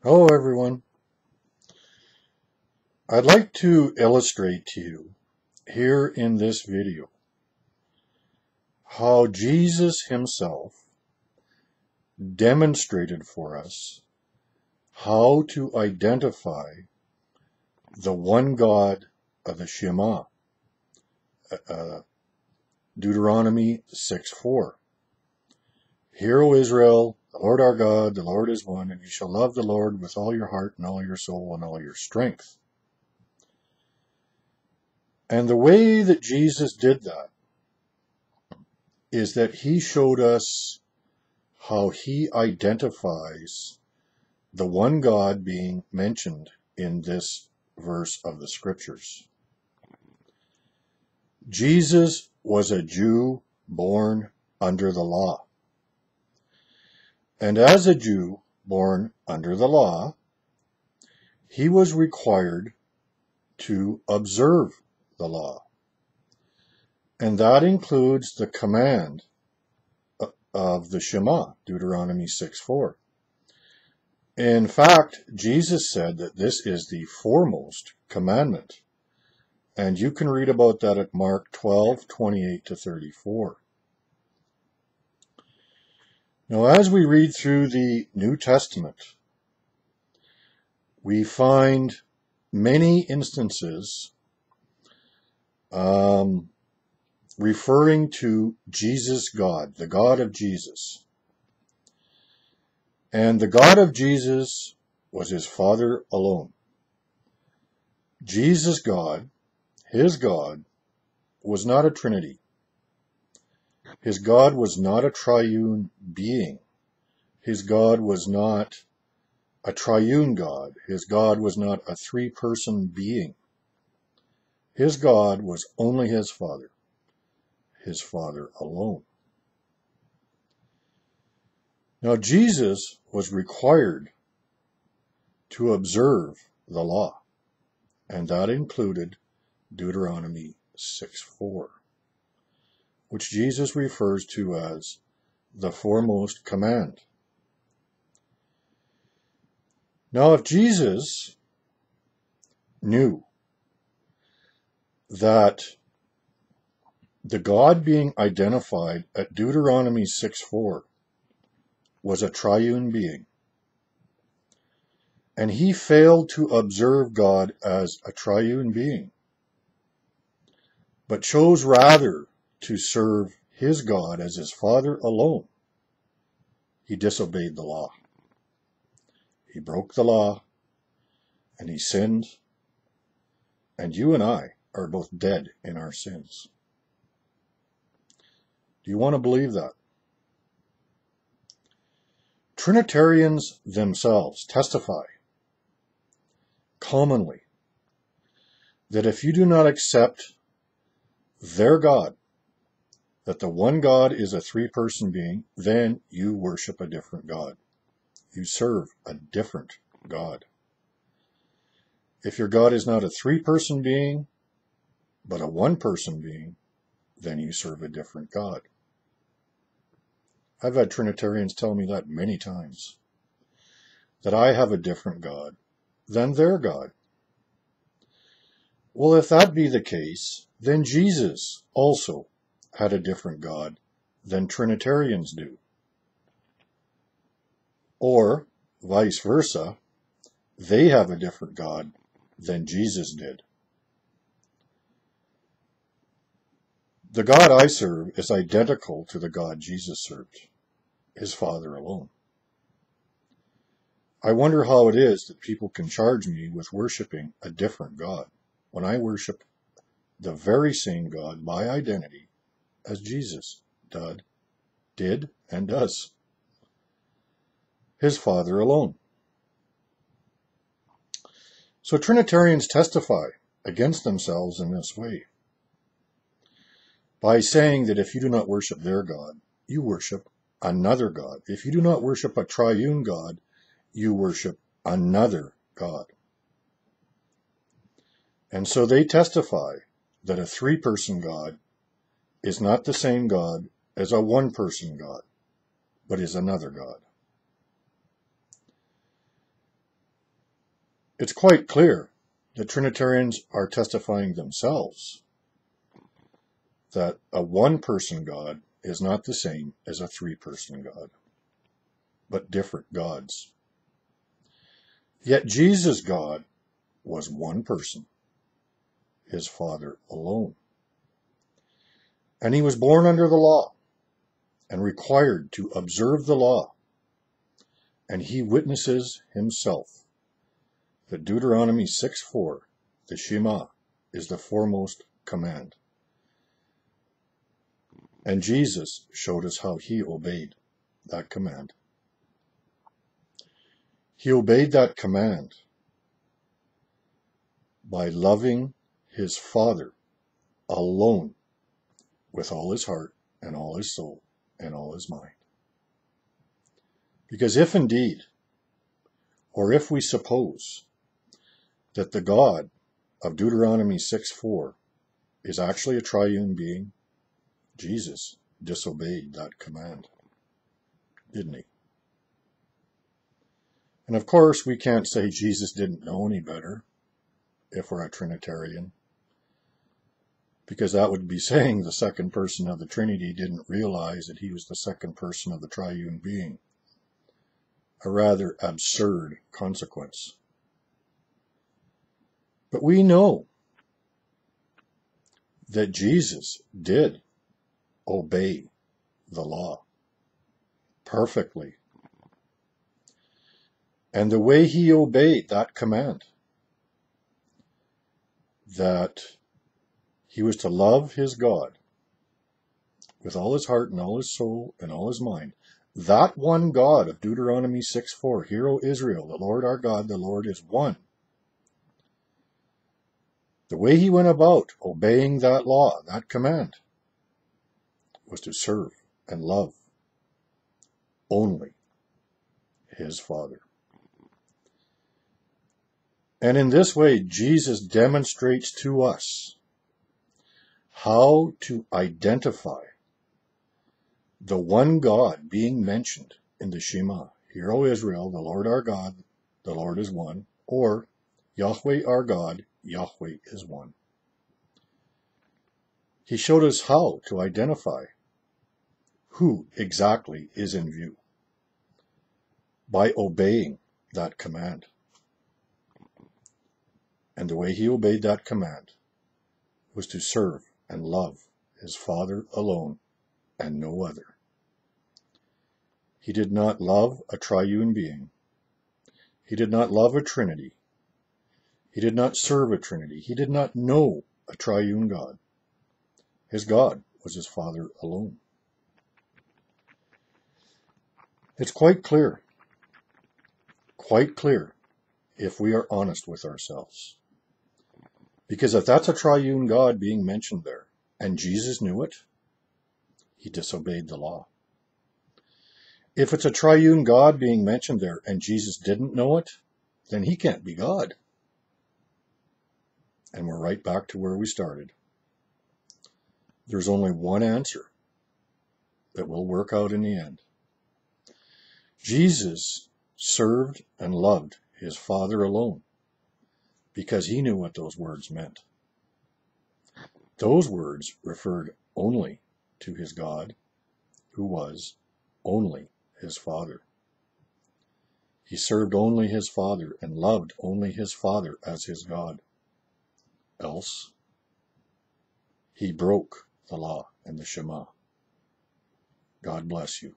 Hello everyone. I'd like to illustrate to you here in this video how Jesus himself demonstrated for us how to identify the one God of the Shema, Deuteronomy 6:4. Hear, O Israel, the Lord our God, the Lord is one, and you shall love the Lord with all your heart and all your soul and all your strength. And the way that Jesus did that is that he showed us how he identifies the one God being mentioned in this verse of the scriptures. Jesus was a Jew born under the law. And as a Jew born under the law, he was required to observe the law. And that includes the command of the Shema, Deuteronomy 6:4. In fact, Jesus said that this is the foremost commandment. And you can read about that at Mark 12:28-34. Now, as we read through the New Testament, we find many instances referring to Jesus God, the God of Jesus. And the God of Jesus was his Father alone. Jesus' God, his God, was not a Trinity. His God was not a triune being. His God was not a triune God. His God was not a three-person being. His God was only his Father alone. Now, Jesus was required to observe the law, and that included Deuteronomy 6:4, which Jesus refers to as the foremost command. Now, if Jesus knew that the God being identified at Deuteronomy 6:4 was a triune being, and he failed to observe God as a triune being, but chose rather to serve his God as his Father alone, he disobeyed the law. He broke the law, and he sinned, and you and I are both dead in our sins. Do you want to believe that? Trinitarians themselves testify commonly that if you do not accept their God, that the one God is a three-person being, then you worship a different God. You serve a different God. If your God is not a three-person being, but a one-person being, then you serve a different God. I've had Trinitarians tell me that many times, that I have a different God than their God. Well, if that be the case, then Jesus also had a different God than Trinitarians do. Or, vice versa, they have a different God than Jesus did. The God I serve is identical to the God Jesus served, his Father alone. I wonder how it is that people can charge me with worshiping a different God when I worship the very same God by identity as Jesus did and does, his Father alone. So Trinitarians testify against themselves in this way, by saying that if you do not worship their God, you worship another God. If you do not worship a triune God, you worship another God. And so they testify that a three-person God is not the same God as a one-person God, but is another God. It's quite clear that Trinitarians are testifying themselves that a one-person God is not the same as a three-person God, but different gods. Yet Jesus' God was one person, his Father alone. And he was born under the law and required to observe the law. And he witnesses himself that Deuteronomy 6:4, the Shema, is the foremost command. And Jesus showed us how he obeyed that command. He obeyed that command by loving his Father alone with all his heart and all his soul and all his mind. Because if indeed, or if we suppose that the God of Deuteronomy 6:4 is actually a triune being, Jesus disobeyed that command, didn't he? And of course, we can't say Jesus didn't know any better if we're a Trinitarian, because that would be saying the second person of the Trinity didn't realize that he was the second person of the triune being. A rather absurd consequence. But we know that Jesus did obey the law perfectly. And the way he obeyed that command, that he was to love his God with all his heart and all his soul and all his mind, that one God of Deuteronomy 6:4, Hear, O Israel, the Lord our God, the Lord is one. The way he went about obeying that law, that command, was to serve and love only his Father. And in this way, Jesus demonstrates to us how to identify the one God being mentioned in the Shema. Hear, O Israel, the Lord our God, the Lord is one. Or, Yahweh our God, Yahweh is one. He showed us how to identify who exactly is in view by obeying that command. And the way he obeyed that command was to serve and love his Father alone and no other. He did not love a triune being. He did not love a Trinity. He did not serve a Trinity. He did not know a triune God. His God was his Father alone. It's quite clear if we are honest with ourselves. Because if that's a triune God being mentioned there, and Jesus knew it, he disobeyed the law. If it's a triune God being mentioned there, and Jesus didn't know it, then he can't be God. And we're right back to where we started. There's only one answer that will work out in the end. Jesus served and loved his Father alone because he knew what those words meant. Those words referred only to his God, who was only his Father. He served only his Father and loved only his Father as his God. Else, he broke the law and the Shema. God bless you.